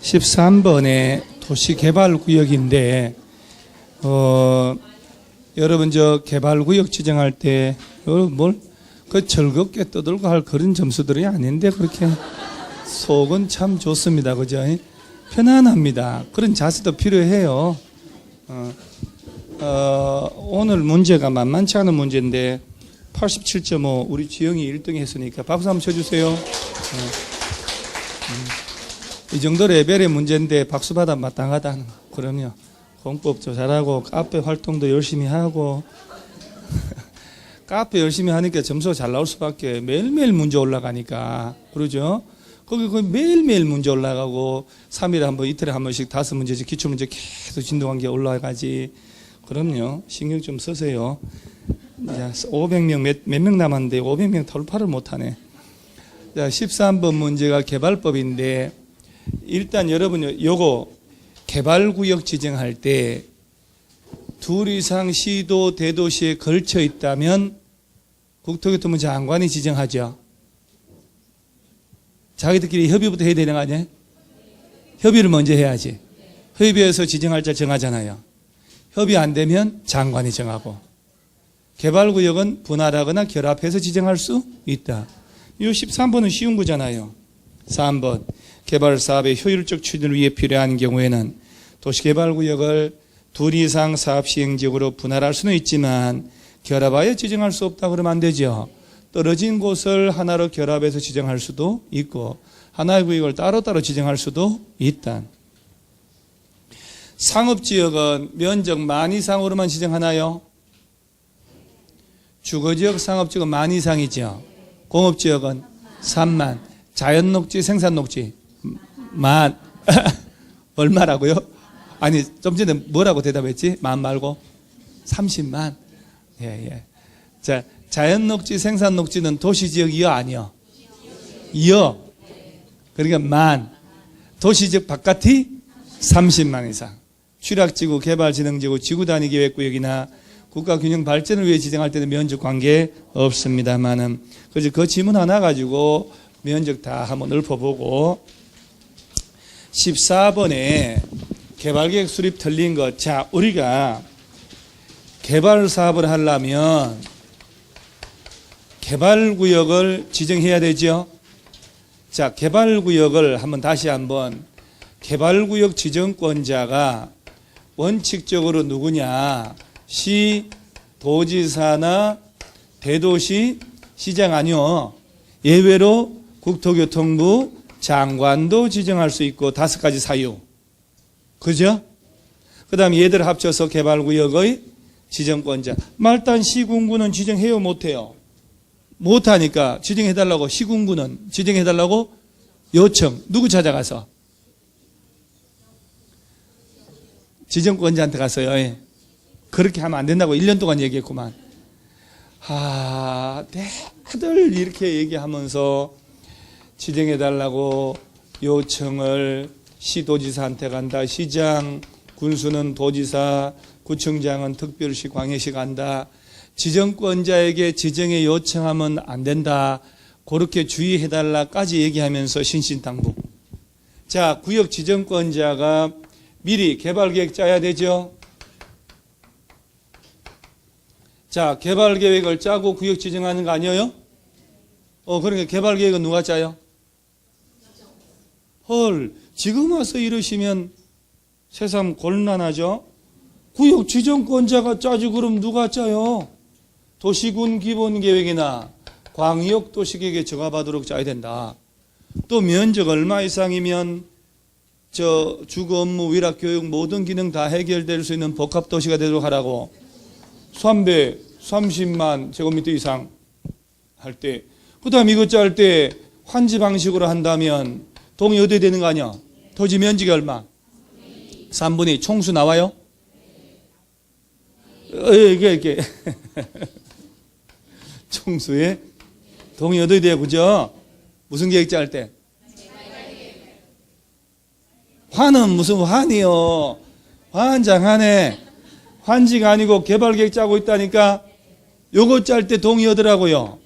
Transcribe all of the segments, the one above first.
13번의 도시개발구역인데 여러분 저 개발구역 지정할 때 그 즐겁게 떠들고 할 그런 점수들이 아닌데 그렇게 속은 참 좋습니다. 그죠? 편안합니다. 그런 자세도 필요해요. 오늘 문제가 만만치 않은 문제인데 87.5 우리 지영이 1등 했으니까 박수 한번 쳐주세요. 이 정도 레벨의 문제인데 박수 받아 마땅하다는 거. 그럼요. 공법도 잘하고 카페 활동도 열심히 하고 카페 열심히 하니까 점수가 잘 나올 수밖에. 매일매일 문제 올라가니까 그러죠. 거기 매일매일 문제 올라가고 3일에 한 번, 이틀에 한 번씩 5문제씩 기출문제 계속 진도한 게 올라가지. 그럼요. 신경 좀 쓰세요. 자, 500명 몇 명 남았는데 500명 돌파를 못하네. 자, 13번 문제가 개발법인데 일단 여러분 요거 개발구역 지정할 때 둘 이상 시도 대도시에 걸쳐 있다면 국토교통부 장관이 지정하죠. 자기들끼리 협의부터 해야 되는 거 아니에요? 협의를 먼저 해야지. 협의해서 지정할 자 정하잖아요. 협의 안 되면 장관이 정하고. 개발구역은 분할하거나 결합해서 지정할 수 있다. 이 13번은 쉬운 거잖아요. 3번 개발사업의 효율적 추진을 위해 필요한 경우에는 도시개발구역을 둘 이상 사업 시행지역으로 분할할 수는 있지만 결합하여 지정할 수 없다 그러면 안 되죠. 떨어진 곳을 하나로 결합해서 지정할 수도 있고 하나의 구역을 따로따로 지정할 수도 있다. 상업지역은 면적 만 이상으로만 지정하나요? 주거지역, 상업지역은 만 이상이죠. 공업지역은 3만. 자연녹지, 생산녹지 만. 얼마라고요? 아니 좀 전에 뭐라고 대답했지? 만 말고 30만. 예. 자, 자연녹지, 생산녹지는 도시지역이요, 아니요? 이요. 그러니까 만. 도시지역 바깥이 30만 이상. 취락지구, 개발진흥지구, 지구단위계획구역이나 국가균형 발전을 위해 지정할 때는 면적 관계 없습니다만은 그래서 그 지문 하나 가지고 면적 다 한번 읊어보고 14번에 개발계획 수립 틀린 것. 자, 우리가 개발 사업을 하려면 개발구역을 지정해야 되죠. 자, 개발구역을 다시 한번 개발구역 지정권자가 원칙적으로 누구냐? 시, 도지사나 대도시, 시장 아니요. 예외로 국토교통부 장관도 지정할 수 있고 5가지 사유. 그죠? 그 다음에 얘들 합쳐서 개발구역의 지정권자. 말단 시군구는 지정해요, 못해요? 못하니까 지정해달라고 시군구는 지정해달라고 요청. 누구 찾아가서? 지정권자한테 갔어요. 예. 그렇게 하면 안 된다고 1년 동안 얘기했구만. 다들 이렇게 얘기하면서 지정해달라고 요청을 시도지사한테 간다. 시장, 군수는 도지사, 구청장은 특별시, 광역시 간다. 지정권자에게 지정에 요청하면 안 된다. 그렇게 주의해달라까지 얘기하면서 신신당부. 자, 구역 지정권자가 미리 개발계획 짜야 되죠. 자, 개발계획을 짜고 구역 지정하는 거 아니에요? 그러니까 개발계획은 누가 짜요? 헐, 지금 와서 이러시면 새삼 곤란하죠? 구역 지정권자가 짜지 그럼 누가 짜요? 도시군 기본계획이나 광역 도시계획에 적합하도록 짜야 된다. 또 면적 얼마 이상이면 주거 업무, 위락, 교육 모든 기능 다 해결될 수 있는 복합도시가 되도록 하라고 330만 제곱미터 이상 할 때. 그 다음 이거 짤 때 환지 방식으로 한다면 동의 어떻게 되는 거 아니야? 토지 면적이 얼마? 3분의 2. 총수 나와요? 이게. 총수에 동의 어떻게 돼요? 그죠? 무슨 계획 짤 때? 환은 무슨 환이요? 환장하네. 환지가 아니고 개발계획 짜고 있다니까 요거 짤 때 동의 얻으라고요.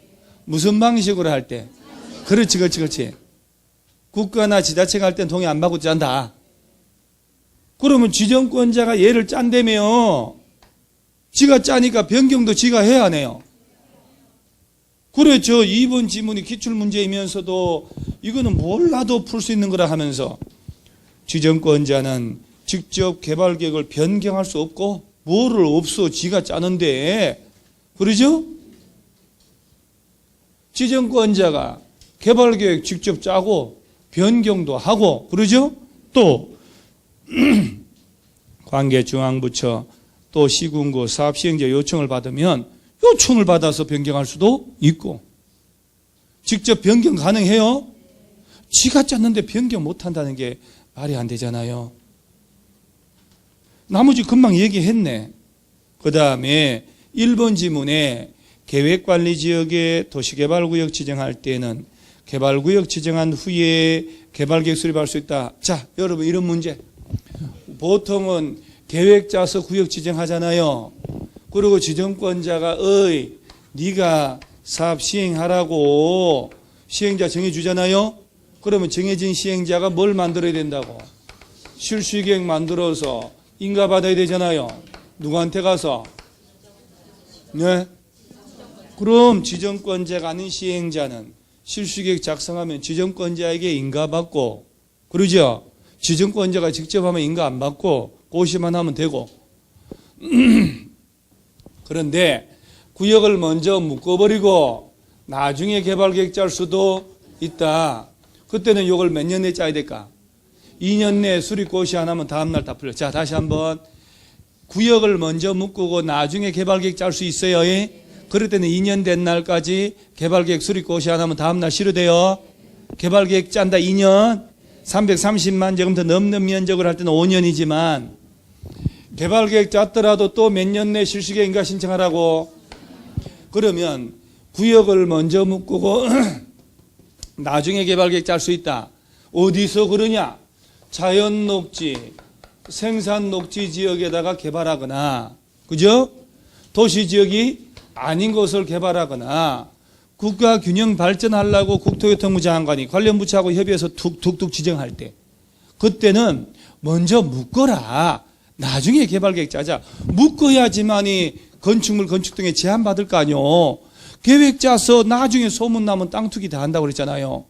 무슨 방식으로 할 때? 그렇지. 국가나 지자체가 할 땐 동의 안 받고 짠다. 그러면 지정권자가 얘를 짠다며. 지가 짜니까 변경도 지가 해야 하네요. 그렇죠. 2번 지문이 기출문제이면서도 이거는 몰라도 풀 수 있는 거라 하면서 지정권자는 직접 개발계획을 변경할 수 없고 뭐를 없어 지가 짜는데 그러죠? 지정권자가 개발계획 직접 짜고 변경도 하고 그러죠? 또 관계중앙부처 또 시군구 사업시행자 요청을 받으면 요청을 받아서 변경할 수도 있고 직접 변경 가능해요? 지가 짰는데 변경 못한다는 게 말이 안 되잖아요. 나머지 금방 얘기했네. 그 다음에 1번 지문에 계획관리지역에 도시개발구역 지정할 때는 개발구역 지정한 후에 개발계획 수립할 수 있다. 자, 여러분 이런 문제. 보통은 계획 짜서 구역 지정하잖아요. 그리고 지정권자가 네가 사업 시행하라고 시행자 정해주잖아요. 그러면 정해진 시행자가 뭘 만들어야 된다고? 실수계획 만들어서 인가받아야 되잖아요. 누구한테 가서? 네? 그럼 지정권자가 아닌 시행자는 실수계획 작성하면 지정권자에게 인가받고 그러죠? 지정권자가 직접 하면 인가 안 받고 고시만 하면 되고 그런데 구역을 먼저 묶어버리고 나중에 개발계획 짤 수도 있다. 그때는 이걸 몇 년 내에 짜야 될까? 2년 내에 수립 고시 안 하면 다음날 다 풀려. 자, 다시 한번. 구역을 먼저 묶고 나중에 개발계획 짤 수 있어요. 그럴 때는 2년 된 날까지 개발계획 수립 고시 안 하면 다음날 실효돼요. 개발계획 짠다 2년. 330만 제곱미터 넘는 면적을 할 때는 5년이지만 개발계획 짰더라도 또 몇 년 내 실시계획 인가 신청하라고. 그러면 구역을 먼저 묶고 나중에 개발계획 짤 수 있다. 어디서 그러냐? 자연녹지, 생산녹지 지역에다가 개발하거나 그죠? 도시지역이 아닌 곳을 개발하거나 국가균형 발전하려고 국토교통부 장관이 관련 부처하고 협의해서 툭툭툭 지정할 때 그때는 먼저 묶어라. 나중에 개발계획 짜자. 묶어야지만이 건축물 건축 등에 제한받을 거 아니요. 계획 짜서 나중에 소문나면 땅 투기 다 한다고 그랬잖아요.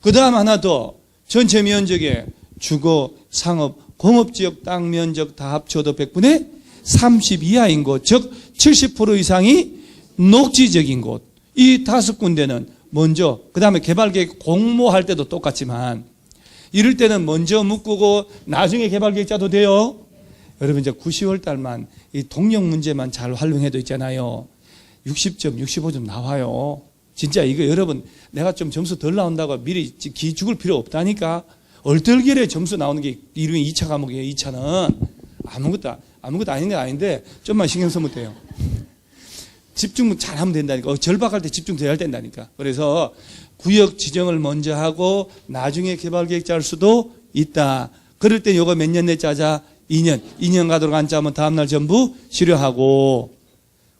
그 다음 하나 더. 전체 면적에 주거, 상업, 공업지역 땅 면적 다 합쳐도 100분의 30 이하인 곳, 즉 70% 이상이 녹지적인 곳. 이 5군데는 먼저, 그 다음에 개발계획 공모할 때도 똑같지만 이럴 때는 먼저 묶고 나중에 개발계획 짜도 돼요. 여러분 이제 9, 10월 달만 이 동력 문제만 잘 활용해도 있잖아요. 60점, 65점 나와요. 진짜 이거 여러분 내가 좀 점수 덜 나온다고 미리 기 죽을 필요 없다니까. 얼떨결에 점수 나오는 게 이름이 2차 과목이에요. 2차는 아무것도 아닌 게 아닌데 좀만 신경 쓰면 돼요. 집중 잘하면 된다니까. 절박할 때 집중 돼야 된다니까. 그래서 구역 지정을 먼저 하고 나중에 개발계획 짤 수도 있다. 그럴 때 요거 몇 년 내 짜자? 2년 가도록 안 짜면 다음날 전부 실효하고.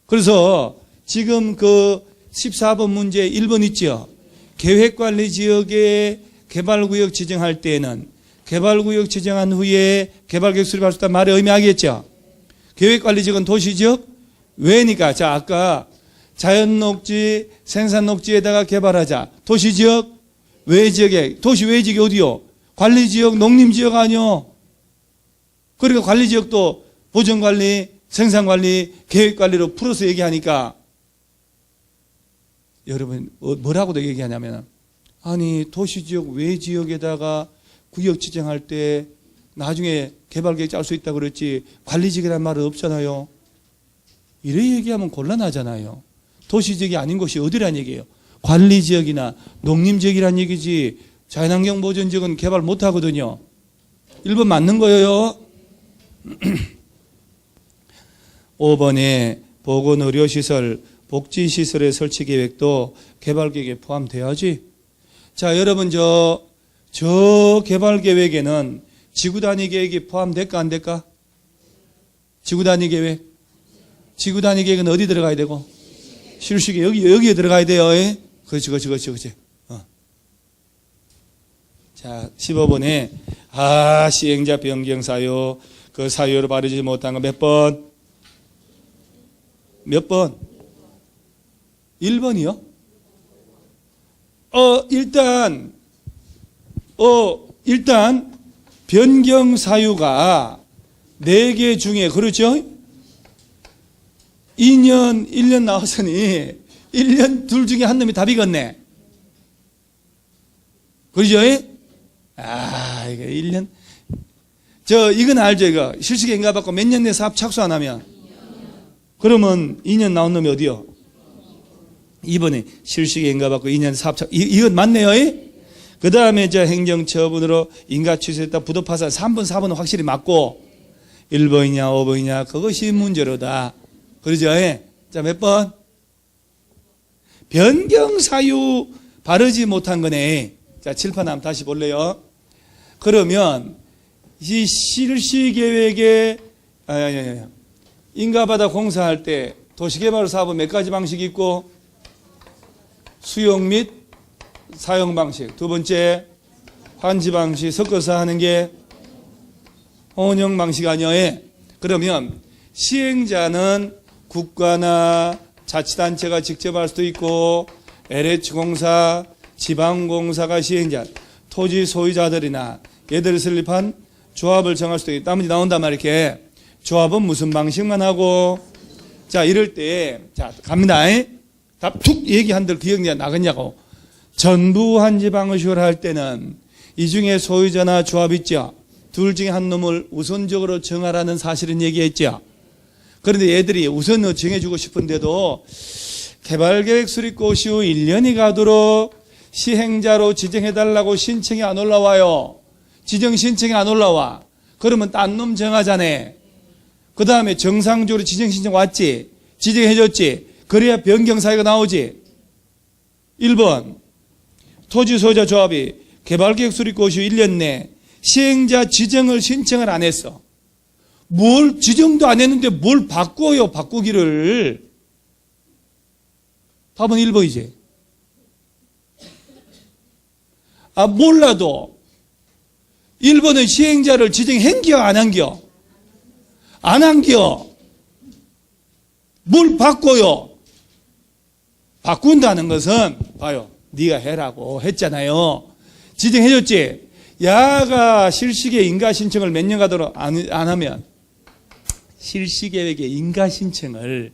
그래서 지금 그 14번 문제 1번 있죠. 계획관리지역에 개발구역 지정할 때에는 개발구역 지정한 후에 개발계획 수립할 수 있다는 말의 의미하겠죠. 계획관리지역은 도시지역? 왜니까? 자, 아까 자연녹지, 생산녹지에다가 개발하자. 도시지역? 외지역에, 도시 외지역이 어디요? 관리지역, 농림지역 아니요? 그러니까 관리지역도 보전관리, 생산관리, 계획관리로 풀어서 얘기하니까 여러분 뭐라고도 얘기하냐면 아니 도시지역 외지역에다가 구역 지정할 때 나중에 개발계획 짤 수 있다고 그랬지 관리지역이라는 말은 없잖아요. 이래 얘기하면 곤란하잖아요. 도시지역이 아닌 곳이 어디란 얘기예요? 관리지역이나 농림지역이란 얘기지 자연환경보전지역은 개발 못하거든요. 1번 맞는 거예요. 5번에 보건의료시설, 복지시설의 설치 계획도 개발계획에 포함돼야지. 자, 여러분 저 개발계획에는 지구단위 계획이 포함될까 안 될까? 지구단위 계획. 지구단위 계획은 어디 들어가야 되고? 실시계 여기에 들어가야 돼요. 그렇지. 자, 15번에 시행자 변경 사유, 그 사유를 바르지 못한 거 몇 번? 몇 번? 1번이요? 일단 변경 사유가 4개 중에, 그렇죠? 2년, 1년 나왔으니 1년 둘 중에 한 놈이 답이겠네. 그러죠? 이거 1년. 이건 알죠, 이거. 실시계 인가 받고 몇 년 내 사업 착수 안 하면? 그러면 2년 나온 놈이 어디요? 2번에 실시계 인가 받고 2년 사업 착수. 이건 맞네요? 그 다음에 행정처분으로 인가 취소했다 부도파산 3번, 4번은 확실히 맞고 1번이냐, 5번이냐, 그것이 문제로다. 그러죠? 자, 몇 번? 변경 사유 바르지 못한 거네. 자, 칠판 한번 다시 볼래요? 그러면 이 실시계획에 인가받아 공사할 때 도시개발 사업은 몇 가지 방식이 있고, 수용 및 사용 방식, 두 번째 환지 방식, 섞어서 하는 게 혼용 방식 아니에요. 그러면 시행자는 국가나 자치단체가 직접 할 수도 있고, LH공사, 지방공사가 시행자, 토지 소유자들이나 얘들을 설립한 조합을 정할 수도 있고, 나머지 나온단 말이야. 이렇게 조합은 무슨 방식만 하고, 자, 이럴 때, 자, 갑니다. 답 툭 얘기한들 기억이 나겠냐고. 전부 환지 방식으로 할 때는 이 중에 소유자나 조합 있죠. 둘 중에 한 놈을 우선적으로 정하라는 사실은 얘기했죠. 그런데 얘들이 우선을 정해주고 싶은데도 개발계획 수립고시 후 1년이 가도록 시행자로 지정해달라고 신청이 안 올라와요. 지정 신청이 안 올라와. 그러면 딴 놈 정하자네. 그 다음에 정상적으로 지정 신청 왔지. 지정해줬지. 그래야 변경 사유가 나오지. 1번 토지 소유자 조합이 개발계획 수립고시 후 1년 내 시행자 지정을 신청을 안 했어. 뭘 지정도 안 했는데 뭘 바꿔요, 바꾸기를. 답은 1번이지. 몰라도 1번은 시행자를 지정한겨 안 한겨? 안 한겨. 뭘 바꿔요? 바꾼다는 것은 봐요. 네가 해라고 했잖아요. 지정해줬지. 야가 실시계 인가 신청을 몇 년 가도록 안 하면, 실시계획에 인가 신청을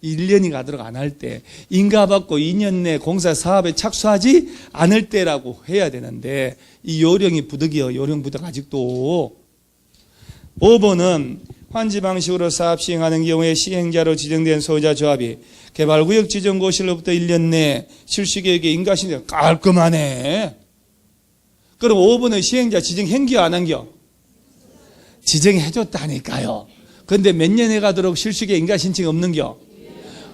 1년이 가도록 안 할 때, 인가 받고 2년 내 공사 사업에 착수하지 않을 때라고 해야 되는데, 이 요령이 부득이요. 요령 부득 아직도. 5번은 환지 방식으로 사업 시행하는 경우에 시행자로 지정된 소유자 조합이 개발구역 지정고시로부터 1년 내 실시계획에 인가 신청 깔끔하네. 그럼 5번은 시행자 지정한겨 안 한겨? 지정해줬다니까요. 근데 몇 년에 가도록 실시계 인가 신청이 없는겨?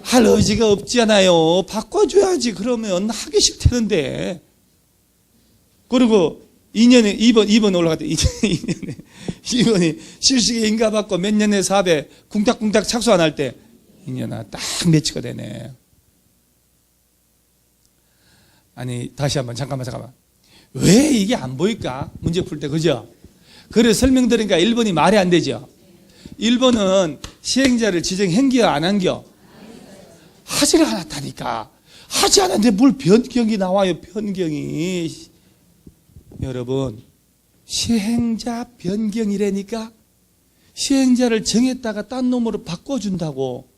할 의지가 없잖아요. 바꿔줘야지. 그러면 하기 싫다는데. 그리고 2년에 2번 올라갔다. 2번이 실시계 인가 받고 몇 년에 사업에 쿵닥쿵닥 착수 안 할 때 2년아 딱 매치가 되네. 아니, 다시 한번 잠깐만. 왜 이게 안 보일까? 문제 풀 때, 그죠? 그래 설명드리니까 1번이 말이 안 되죠. 1번은 시행자를 지정한겨 안 한겨? 하지를 않았다니까. 하지 않았는데 뭘 변경이 나와요, 변경이. 여러분, 시행자 변경이라니까. 시행자를 정했다가 딴 놈으로 바꿔준다고.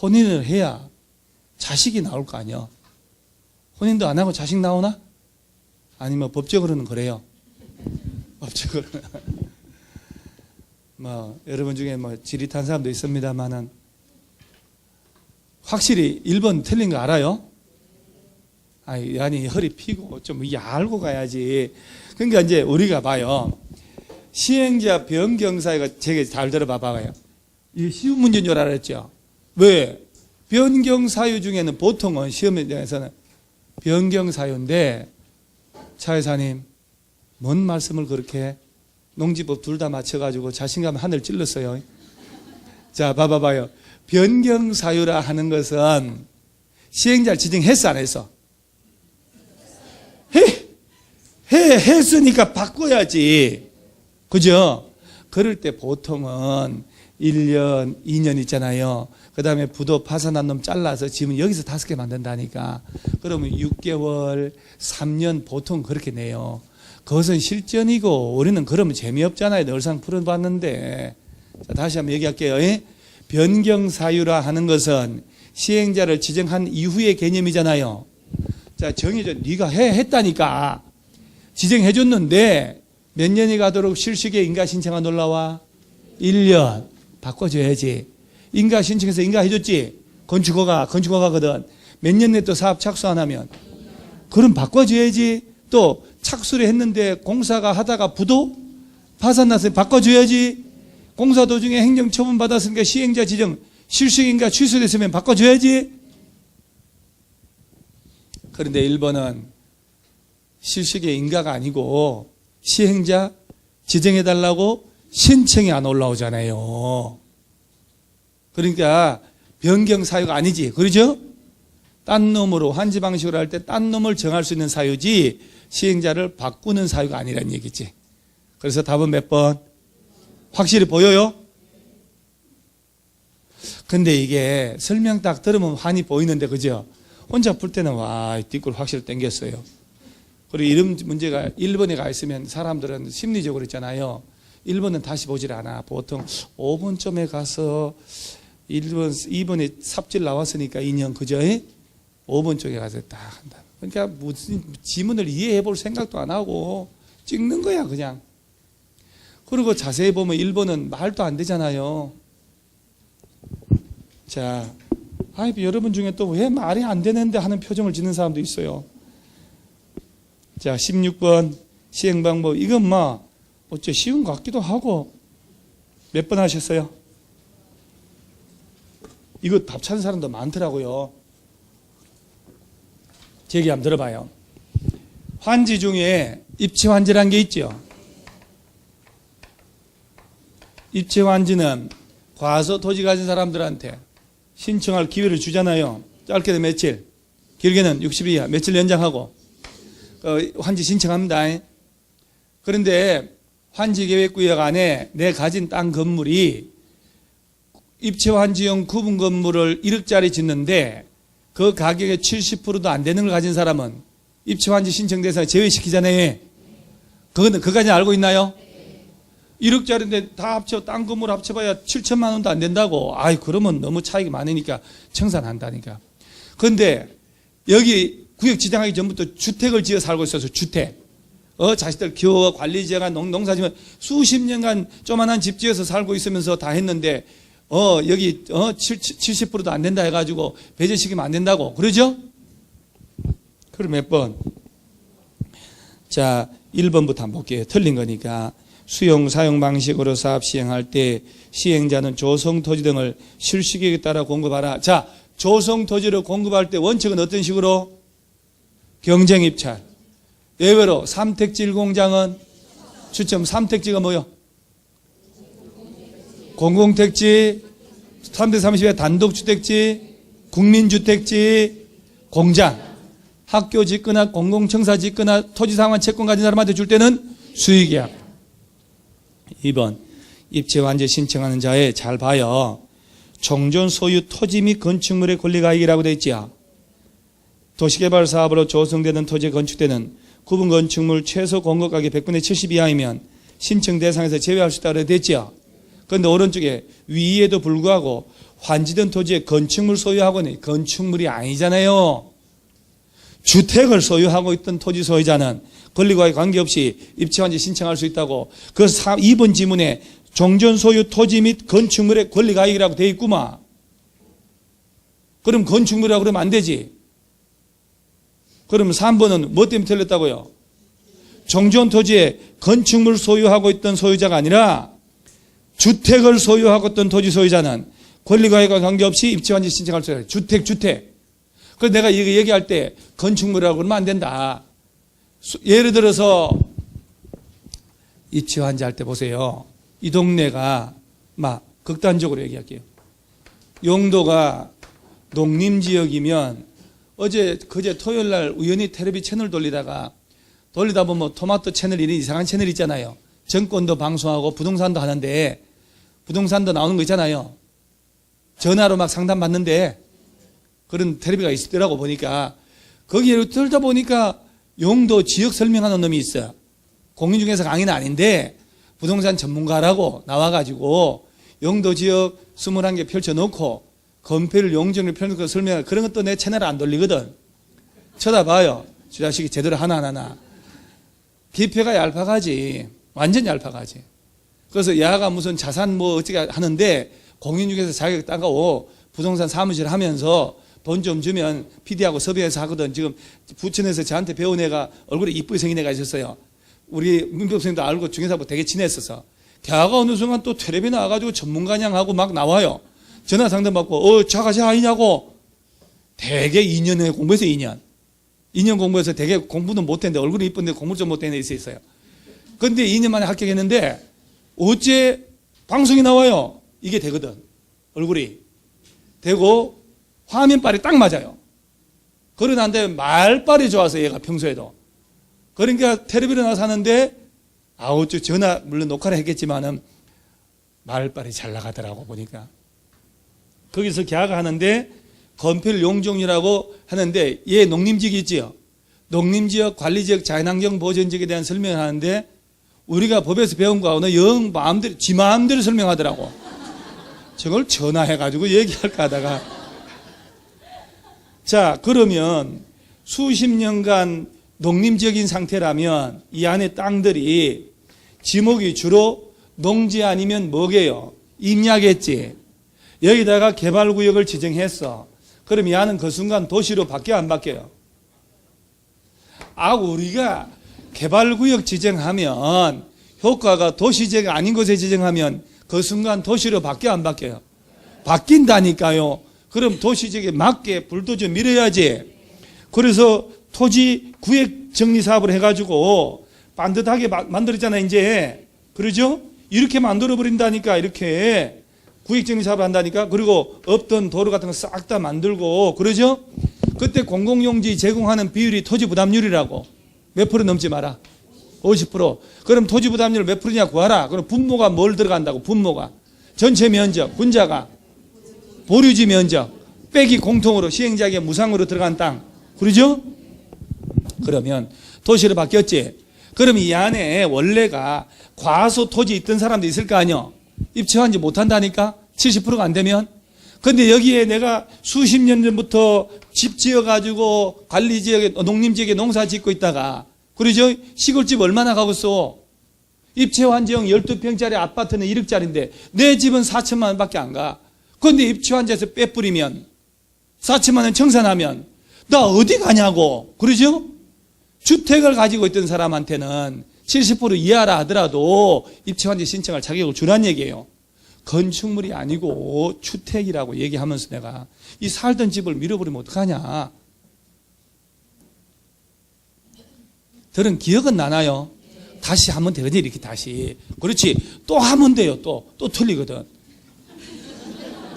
혼인을 해야 자식이 나올 거 아니야. 혼인도 안 하고 자식 나오나? 아니면 법적으로는 그래요. 법적으로는. 여러분 중에 지릿한 사람도 있습니다만은, 확실히 1번 틀린 거 알아요? 아니, 허리 피고 좀 이게 알고 가야지. 그러니까 이제 우리가 봐요. 시행자 변경 사유가 되게 잘 들어봐봐요. 이게 쉬운 문제인 줄 알았죠? 왜? 변경 사유 중에는 보통은 시험에서는 변경 사유인데, 차 회사님, 뭔 말씀을 그렇게 농지법 둘 다 맞춰가지고 자신감 하늘 찔렀어요. 자, 봐봐요. 변경 사유라 하는 것은 시행자를 지정했어, 안 했어? 했으니까 바꿔야지. 그죠? 그럴 때 보통은 1년, 2년 있잖아요. 그 다음에 부도 파산한 놈 잘라서 지금 여기서 5개 만든다니까. 그러면 6개월, 3년 보통 그렇게 내요. 그것은 실전이고 우리는 그러면 재미없잖아요. 늘상 풀어봤는데. 자, 다시 한번 얘기할게요. 변경사유라 하는 것은 시행자를 지정한 이후의 개념이잖아요. 자, 정해져. 네가 했다니까. 지정해줬는데 몇 년이 가도록 실시기에 인가 신청안 올라와? 1년. 바꿔줘야지. 인가 신청해서 인가해줬지. 건축허가거든. 몇 년 내에 또 사업 착수 안 하면 그럼 바꿔줘야지. 또 착수를 했는데 공사가 하다가 부도 파산나서 바꿔줘야지. 공사 도중에 행정처분 받았으니까 시행자 지정 실시인가 취소됐으면 바꿔줘야지. 그런데 1번은 실시기에 인가가 아니고 시행자 지정해달라고 신청이 안 올라오잖아요. 그러니까 변경 사유가 아니지. 그러죠? 딴 놈으로 환지 방식으로 할 때 딴 놈을 정할 수 있는 사유지 시행자를 바꾸는 사유가 아니란 얘기지. 그래서 답은 몇 번? 확실히 보여요? 근데 이게 설명 딱 들으면 환히 보이는데 그죠? 혼자 풀 때는 와, 뒷골 확실히 땡겼어요. 그리고 이런 문제가 1번에 가 있으면 사람들은 심리적으로 있잖아요. 1번은 다시 보질 않아. 보통 5번쯤에 가서 1번, 2번에 삽질 나왔으니까 2년, 그죠? 5번 쪽에 가서 딱 한다. 그러니까 무슨 지문을 이해해 볼 생각도 안 하고 찍는 거야, 그냥. 그리고 자세히 보면 1번은 말도 안 되잖아요. 자, 여러분 중에 또 왜 말이 안 되는데 하는 표정을 짓는 사람도 있어요. 자, 16번 시행 방법. 이건 어째 쉬운 것 같기도 하고. 몇 번 하셨어요? 이거 답 찾은 사람도 많더라고요. 제 얘기 한번 들어봐요. 환지 중에 입치환지라는 게 있죠. 입치환지는 과서 토지 가진 사람들한테 신청할 기회를 주잖아요. 짧게는 며칠, 길게는 60일, 며칠 연장하고 환지 신청합니다. 그런데 환지계획구역 안에 내 가진 땅 건물이 입체환지용 구분 건물을 1억짜리 짓는데 그 가격의 70%도 안 되는 걸 가진 사람은 입체환지 신청 대상에 제외시키잖아요. 그거까지 알고 있나요? 1억짜리인데 다 합쳐 땅 건물 합쳐봐야 7천만 원도 안 된다고. 그러면 너무 차이가 많으니까 청산한다니까. 그런데 여기 구역 지정하기 전부터 주택을 지어 살고 있어서 주택. 자식들 키워 관리지어가 농사지면 수십 년간 조만한 집 지어서 살고 있으면서 다 했는데 여기 70%도 안 된다 해가지고 배제시키면 안 된다고. 그러죠? 그럼 몇 번? 자, 1번부터 한번 볼게요. 틀린 거니까. 수용 사용 방식으로 사업 시행할 때 시행자는 조성 토지 등을 실시계획에 따라 공급하라. 자, 조성 토지를 공급할 때 원칙은 어떤 식으로? 경쟁 입찰. 예외로 삼택지 1공장은 추첨. 삼택지가 뭐요? 공공택지, 3대30의 단독주택지, 국민주택지, 공장, 학교 짓거나 공공청사 짓거나 토지상환 채권 가진 사람한테 줄 때는 수의계약. 2번 입체환지 신청하는 자에 잘 봐요. 종전 소유 토지 및 건축물의 권리가액이라고 되어 있지요. 도시개발 사업으로 조성되는 토지에 건축되는 구분 건축물 최소 공급가격 100분의 70 이하이면 신청 대상에서 제외할 수 있다고 되어 있지요. 그런데 오른쪽에 위에도 불구하고 환지된 토지에 건축물 소유하고는 건축물이 아니잖아요. 주택을 소유하고 있던 토지 소유자는 권리과에 관계없이 입체환지 신청할 수 있다고. 그 2번 지문에 종전 소유 토지 및 건축물의 권리가액이라고 되어 있구만. 그럼 건축물이라고 그러면 안 되지. 그러면 3번은 뭐 때문에 틀렸다고요? 종전 토지에 건축물 소유하고 있던 소유자가 아니라 주택을 소유하고 있던 토지 소유자는 권리가액과 관계없이 입체환지 신청할 수 있어요. 주택. 그래서 내가 이거 얘기할 때 건축물이라고 그러면 안 된다. 예를 들어서 입체환지 할 때 보세요. 이 동네가 극단적으로 얘기할게요. 용도가 농림지역이면 그제 토요일 날 우연히 텔레비 채널 돌리다가 돌리다 보면 뭐 토마토 채널 이런 이상한 채널 있잖아요. 정권도 방송하고 부동산도 하는데 부동산도 나오는 거 있잖아요. 전화로 막 상담 받는데 그런 텔레비가 있더라고 보니까 거기에 들다 보니까 용도 지역 설명하는 놈이 있어요. 공인중개사 강의는 아닌데 부동산 전문가라고 나와가지고 용도 지역 21개 펼쳐놓고 건폐율 용적률 펼쳐놓고 설명하는 그런 것도 내 채널에 안 돌리거든. 쳐다봐요. 저 자식이 제대로 하나. 기표가 얄팍하지. 완전 얄팍하지. 그래서 야가 무슨 자산 뭐 어떻게 하는데 공인중개사 자격 따가고 부동산 사무실 하면서 돈 좀 주면 PD하고 섭외해서 하거든. 지금 부천에서 저한테 배운 애가 얼굴에 이쁘게 생긴 애가 있었어요. 우리 문병 선생님도 알고 중개사하고 되게 친했어서 걔가 어느 순간 또 텔레비 나와가지고 전문가냥 하고 막 나와요. 전화 상담 받고 자가제 아니냐고. 되게 2년에 공부해서 2년 공부해서 되게 공부도 못했는데 얼굴이 이쁜데 공부 좀 못된 애 있어요. 근데 2년 만에 합격했는데 어째 방송이 나와요. 이게 되거든. 얼굴이 되고 화면빨이 딱 맞아요. 그러는데 말빨이 좋아서 얘가 평소에도. 그러니까 텔레비로 나와서 하는데 어째 전화 물론 녹화를 했겠지만은 말빨이 잘 나가더라고 보니까. 거기서 걔가 하는데 건폐율 용적률이라고 하는데 얘 농림지역 있지요. 농림지역 관리지역 자연환경 보전지역에 대한 설명을 하는데 우리가 법에서 배운 거하고는 영 마음대로 지 마음대로 설명하더라고. 저걸 전화해가지고 얘기할까 하다가 자 그러면 수십 년간 농림지역인 상태라면 이 안에 땅들이 지목이 주로 농지 아니면 뭐게요? 임야겠지. 여기다가 개발구역을 지정했어. 그럼 이 안은 그 순간 도시로 바뀌어 안 바뀌어요? 우리가 개발구역 지정하면 효과가 도시지역 아닌 곳에 지정하면 그 순간 도시로 바뀌어 안 바뀌어요? 바뀐다니까요. 그럼 도시지역에 맞게 불도저 밀어야지. 그래서 토지 구획 정리 사업을 해가지고 반듯하게 만들었잖아요, 이제. 그러죠? 이렇게 만들어버린다니까, 이렇게. 구획 정리 사업을 한다니까. 그리고 없던 도로 같은 거 싹 다 만들고, 그러죠? 그때 공공용지 제공하는 비율이 토지 부담률이라고. 몇 프로 넘지 마라. 50%. 그럼 토지 부담률 몇 프로냐 구하라. 그럼 분모가 뭘 들어간다고, 분모가. 전체 면적, 분자가. 보류지 면적, 빼기 공통으로 시행자에게 무상으로 들어간 땅. 그러죠? 그러면 도시로 바뀌었지. 그럼 이 안에 원래가 과소 토지 있던 사람도 있을 거 아니요. 입주한지 못한다니까. 70%가 안 되면. 근데 여기에 내가 수십 년 전부터 집 지어가지고 관리지역에 농림지역에 농사 짓고 있다가 그러죠? 시골집 얼마나 가겠어. 입채환지형 12평짜리 아파트는 1억짜리인데 내 집은 4천만 원밖에 안 가. 그런데 입채환지에서 빼뿌리면 4천만 원 청산하면 나 어디 가냐고. 그러죠? 주택을 가지고 있던 사람한테는 70% 이하라 하더라도 입채환지 신청할 자격을 주란 얘기예요. 건축물이 아니고 주택이라고 얘기하면서 내가 이 살던 집을 밀어버리면 어떡하냐. 들은 기억은 나나요? 다시 하면 되거든. 이렇게 다시. 그렇지. 또 하면 돼요. 또 틀리거든.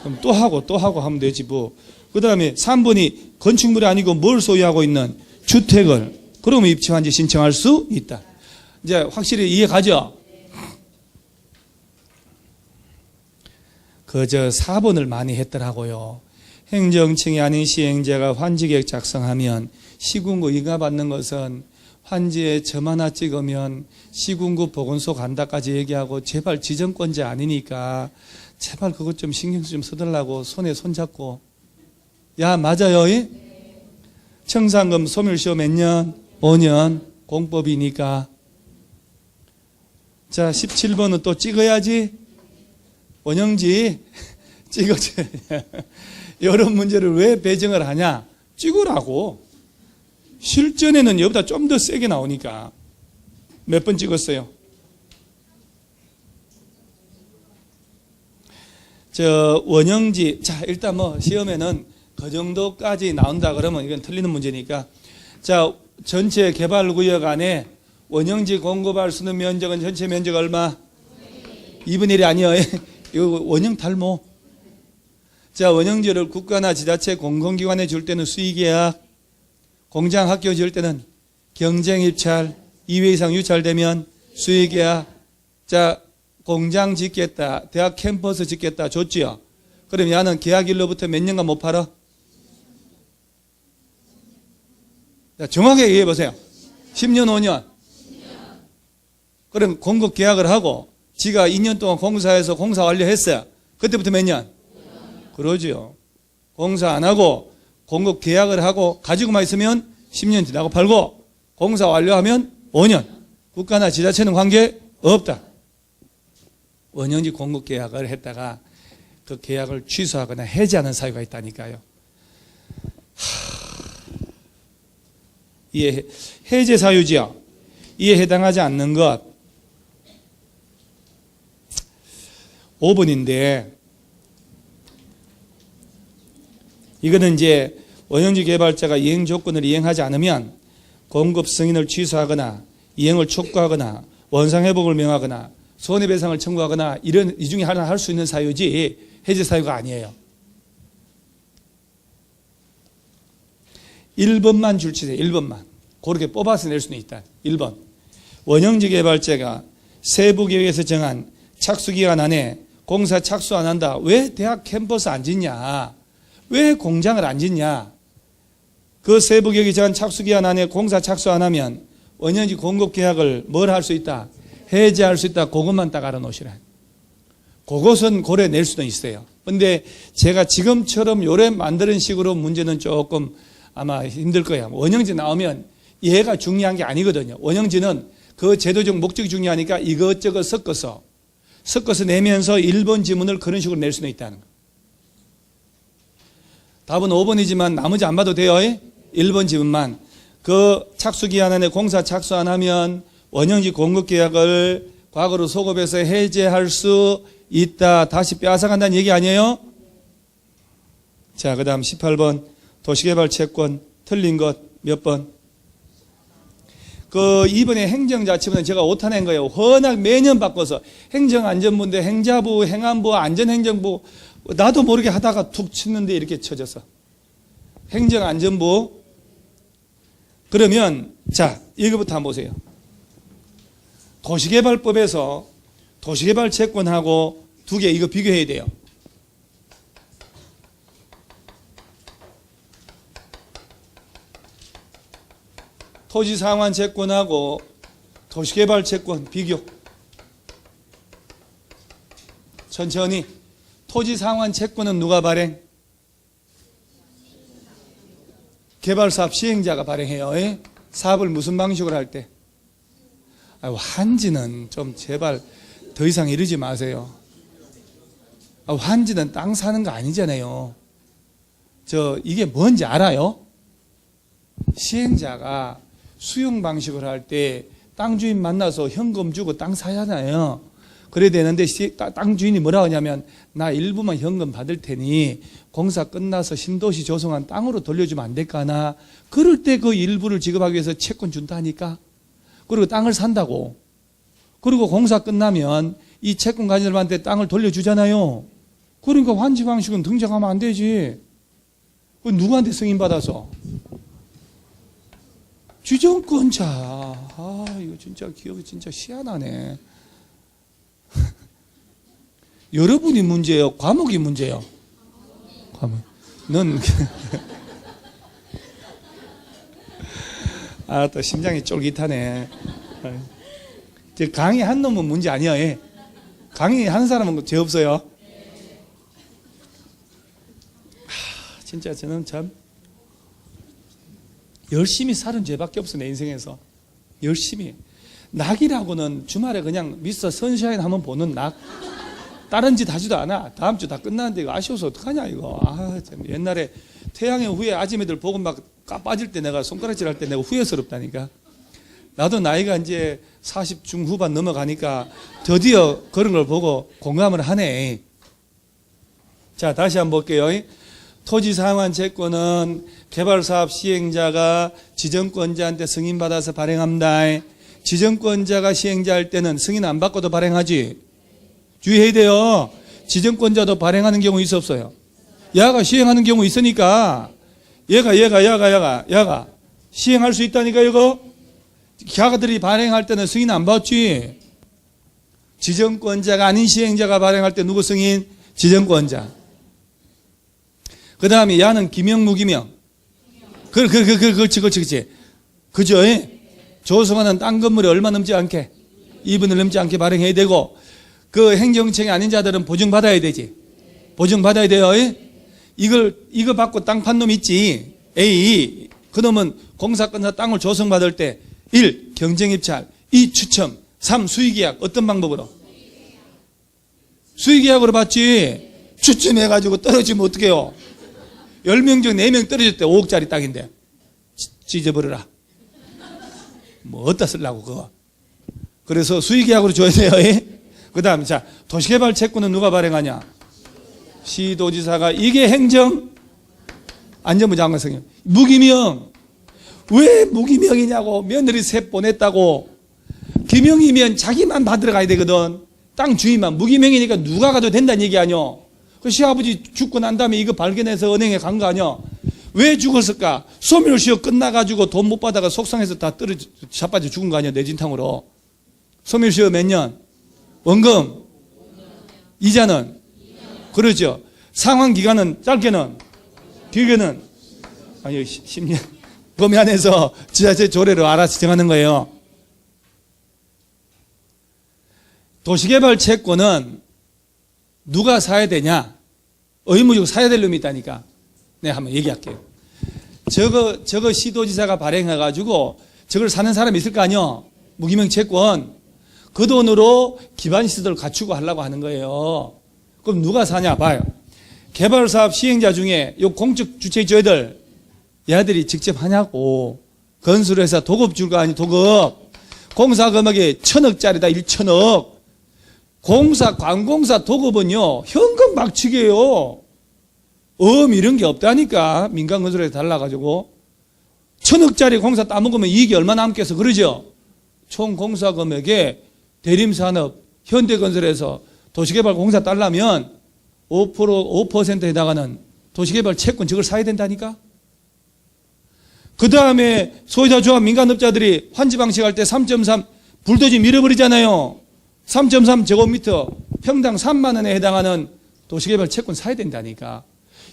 그럼 또 하고 하면 되지 뭐. 그 다음에 3번이 건축물이 아니고 뭘 소유하고 있는 주택을. 그러면 입채환지 신청할 수 있다. 이제 확실히 이해 가죠? 그저 4번을 많이 했더라고요. 행정청이 아닌 시행자가 환지계획 작성하면 시군구 인가받는 것은 환지에 점 하나 찍으면 시군구 보건소 간다까지 얘기하고 제발 지정권자 아니니까 제발 그것 좀 신경 좀 써달라고 손에 손잡고. 야 맞아요. 청산금 소멸시효 몇 년? 5년. 공법이니까. 자 17번은 또 찍어야지. 원형지 찍어줘. 이런 문제를 왜 배정을 하냐? 찍으라고. 실전에는 여기보다 좀 더 세게 나오니까. 몇 번 찍었어요? 원형지. 자, 일단 뭐 시험에는 그 정도까지 나온다 그러면 이건 틀리는 문제니까. 자, 전체 개발구역 안에 원형지 공급할 수 있는 면적은 전체 면적 얼마? 2분의 1이 아니에요. 이거 원형 탈모. 자, 원형지를 국가나 지자체 공공기관에 줄 때는 수의계약, 공장 학교 줄 때는 경쟁입찰, 2회 이상 유찰되면 수의계약. 자, 공장 짓겠다, 대학 캠퍼스 짓겠다, 좋지요? 그럼 야는 계약일로부터 몇 년간 못 팔아? 자, 정확하게 얘기해 보세요. 10년, 5년. 그럼 공급 계약을 하고 지가 2년 동안 공사해서 공사 완료했어요. 그때부터 몇 년? 그러지요. 공사 안 하고 공급 계약을 하고 가지고만 있으면 10년 지나고 팔고 공사 완료하면 5년. 국가나 지자체는 관계 없다. 원형지 공급 계약을 했다가 그 계약을 취소하거나 해지하는 사유가 있다니까요. 이에 해제 사유지요. 이에 해당하지 않는 것 5번인데 이거는 이제 원형지 개발자가 이행 조건을 이행하지 않으면 공급 승인을 취소하거나 이행을 촉구하거나 원상회복을 명하거나 손해배상을 청구하거나 이런 이 중에 하나 할 수 있는 사유지 해제 사유가 아니에요. 1번만 줄치세요. 1번만. 그렇게 뽑아서 낼 수는 있다. 1번. 원형지 개발자가 세부계획에서 정한 착수기간 안에 공사 착수 안 한다. 왜 대학 캠퍼스 안 짓냐? 왜 공장을 안 짓냐? 그 세부계획이 정한 착수기간 안에 공사 착수 안 하면 원형지 공급계약을 뭘 할 수 있다? 해제할 수 있다. 그것만 딱 알아놓으시라. 그것은 고려 낼 수도 있어요. 근데 제가 지금처럼 요래 만드는 식으로 문제는 조금 아마 힘들 거예요. 원형지 나오면 얘가 중요한 게 아니거든요. 원형지는 그 제도적 목적이 중요하니까 이것저것 섞어서 내면서 1번 지문을 그런 식으로 낼 수는 있다는 거예요. 답은 5번이지만 나머지 안 봐도 돼요. 1번 지문만. 그 착수기한 안에 공사 착수 안 하면 원형지 공급계약을 과거로 소급해서 해제할 수 있다. 다시 빼앗아간다는 얘기 아니에요? 자, 그 다음 18번 도시개발 채권 틀린 것 몇 번? 그 2번에 행정자치부는 제가 오타낸 거예요. 워낙 매년 바꿔서 행정안전부인데 행자부, 행안부, 안전행정부 나도 모르게 하다가 툭 치는데 이렇게 쳐져서 행정안전부. 그러면 자, 이거부터 한번 보세요. 도시개발법에서 도시개발 채권하고 두 개 이거 비교해야 돼요. 토지상환 채권하고 도시개발 채권 비교. 천천히. 토지상환 채권은 누가 발행? 개발사업 시행자가 발행해요. 사업을 무슨 방식으로 할 때? 환지는 좀 제발 더 이상 이러지 마세요. 환지는 땅 사는 거 아니잖아요. 이게 뭔지 알아요? 시행자가 수용 방식을 할 때 땅 주인 만나서 현금 주고 땅 사잖아요. 그래야 되는데 땅 주인이 뭐라고 하냐면 나 일부만 현금 받을 테니 공사 끝나서 신도시 조성한 땅으로 돌려주면 안 될까나. 그럴 때 그 일부를 지급하기 위해서 채권 준다니까. 그리고 땅을 산다고. 그리고 공사 끝나면 이 채권 가진 사람한테 땅을 돌려주잖아요. 그러니까 환지 방식은 등장하면 안 되지. 그 누구한테 승인받아서? 지정권자. 이거 진짜 기억이 진짜 희한하네. 여러분이 문제예요? 과목이 문제예요? 과목. 넌 또 심장이 쫄깃하네. 강의 한 놈은 문제 아니야. 강의 한 사람은 죄 없어요. 진짜 저는 참 열심히 살은 죄밖에 없어. 내 인생에서 열심히. 낙이라고는 주말에 그냥 미스터 선샤인 한번 보는 낙. 다른 짓 하지도 않아. 다음 주 다 끝나는데 이거 아쉬워서 어떡하냐 이거. 참 옛날에 태양의 후예 아줌마들 보고 막 빠질 때 내가 손가락질 할 때 내가 후회스럽다니까. 나도 나이가 이제 40 중후반 넘어가니까 드디어 그런 걸 보고 공감을 하네. 자, 다시 한번 볼게요. 토지상환 채권은 개발사업 시행자가 지정권자한테 승인받아서 발행합니다. 지정권자가 시행자 할 때는 승인 안 받고도 발행하지. 주의해야 돼요. 지정권자도 발행하는 경우 있어 없어요? 야가 시행하는 경우 있으니까 얘가 시행할 수 있다니까. 이거 기아들이 발행할 때는 승인 안 받지. 지정권자가 아닌 시행자가 발행할 때 누구 승인? 지정권자. 그 다음에 야는 기명, 무기명. 그렇지. 그죠? 조성하는 땅 건물이 얼마 넘지 않게, 2분을 넘지 않게 발행해야 되고, 그 행정청이 아닌 자들은 보증받아야 되지. 보증받아야 돼요. 이거 받고 땅 판 놈 있지. A. 그 놈은 공사건사 땅을 조성받을 때 1. 경쟁입찰, 2. 추첨, 3. 수의계약. 어떤 방법으로? 수의계약으로 받지. 추첨해가지고 떨어지면 어떡해요? 10명 중 4명 떨어졌대. 5억짜리 땅인데 찢어버려라. 뭐 어디다 쓰려고 그거. 그래서 수의계약으로 줘야 돼요. 그 다음 자, 도시개발 채권은 누가 발행하냐? 시도지사가. 이게 행정 안전부 장관 승인. 무기명. 왜 무기명이냐고. 며느리 셋 보냈다고. 기명이면 자기만 받으러 가야 되거든. 땅 주인만. 무기명이니까 누가 가도 된다는 얘기 아니야. 그 시아버지 죽고 난 다음에 이거 발견해서 은행에 간 거 아니야. 왜 죽었을까? 소멸시효 끝나가지고 돈 못 받아가 속상해서 다 자빠져 죽은 거 아니야. 뇌진탕으로. 소멸시효 몇 년? 원금. 이자는? 그러죠. 상환기간은 짧게는? 길게는? 아니 10년. 범위 안에서 지자체 조례로 알아서 정하는 거예요. 도시개발 채권은 누가 사야 되냐? 의무적으로 사야 될 놈이 있다니까. 내가 한번 얘기할게요. 저거 시도지사가 발행해가지고 저걸 사는 사람이 있을 거 아니요? 무기명 채권. 그 돈으로 기반시설을 갖추고 하려고 하는 거예요. 그럼 누가 사냐? 봐요. 개발사업 시행자 중에 요 공적 주체주의들, 얘들이 직접 하냐고. 건설회사 도급 줄 거 아니, 도급. 공사 금액이 1,000억짜리다, 1,000억. 관공사 도급은요, 현금 박치기예요. 이런 게 없다니까. 민간 건설에서 달라가지고. 1,000억짜리 공사 따먹으면 이익이 얼마 남겠어. 그러죠? 총 공사 금액에 대림산업, 현대건설에서 도시개발 공사 따려면 5%에 해당하는 도시개발 채권 저걸 사야 된다니까? 그 다음에 소유자 조합 민간업자들이 환지 방식할 때 3.3 불도지 밀어버리잖아요. 3.3 제곱미터 평당 3만 원에 해당하는 도시개발 채권 사야 된다니까.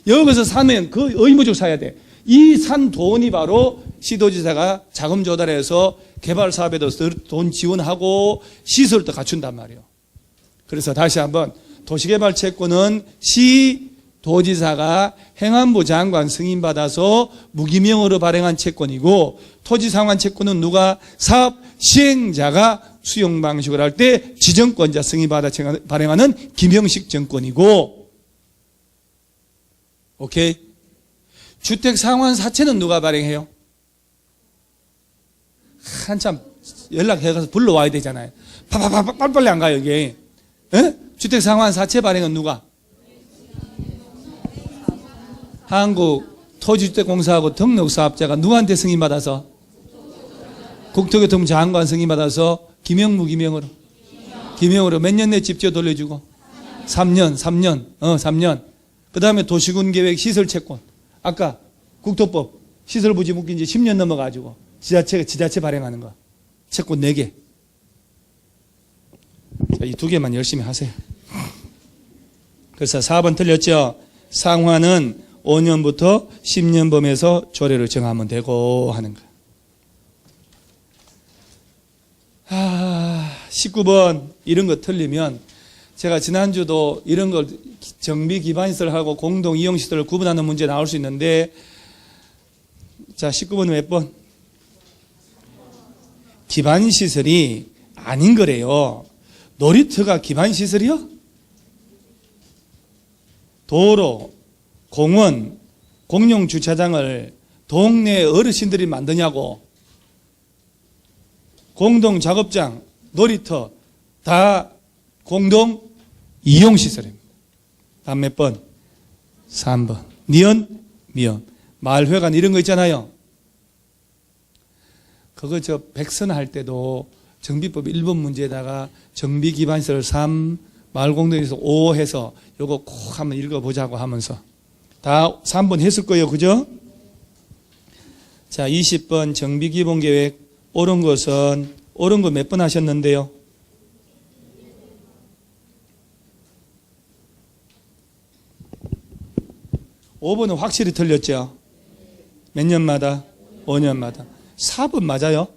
여기서 사면 그 의무적으로 사야 돼. 이 산 돈이 바로 시도지사가 자금 조달해서 개발 사업에도 돈 지원하고 시설도 갖춘단 말이에요. 그래서 다시 한번 도시개발 채권은 시도지사가 행안부 장관 승인받아서 무기명으로 발행한 채권이고, 토지상환 채권은 누가? 사업 시행자가 수용 방식을 할 때 지정권자 승인받아 발행하는 기명식 정권이고, 오케이? 주택상환 사채는 누가 발행해요? 한참 연락해가서 불러와야 되잖아요. 빨리 안 가요, 이게. 에? 주택상환 사채 발행은 누가? 한국토지주택공사하고 등록사업자가 누구한테 승인받아서? 국토교통부 장관 승인받아서 기명, 무기명으로? 기명으로 몇 년 내 집지어 돌려주고? 3년. 3년. 그 다음에 도시군계획 시설채권. 아까 국토법 시설부지 묶인 지 10년 넘어가지고 지자체 발행하는 거. 채권 4개. 자, 이 2개만 열심히 하세요. 그래서 4번 틀렸죠? 상환은 5년부터 10년 범위에서 조례를 정하면 되고 하는 거. 19번 이런 거 틀리면 제가 지난주도 이런 걸 정비 기반시설하고 공동 이용시설을 구분하는 문제 나올 수 있는데, 자 19번은 몇 번? 기반시설이 아닌 거래요. 놀이터가 기반시설이요? 도로, 공원, 공용주차장을 동네 어르신들이 만드냐고. 공동작업장, 놀이터 다 공동 이용시설입니다. 다음 몇 번? 3번. 니은, 미음. 마을회관 이런 거 있잖아요. 그거 백선 할 때도 정비법 1번 문제에다가 정비기반시설 3, 마을공동에서 5 해서 요거 꼭 한번 읽어보자고 하면서 다 3번 했을 거예요. 그죠? 자, 20번 정비기본계획 옳은 것은 옳은 거 몇 번 하셨는데요? (5번은) 확실히 틀렸죠. 몇 년마다? 5년마다. 4번 맞아요?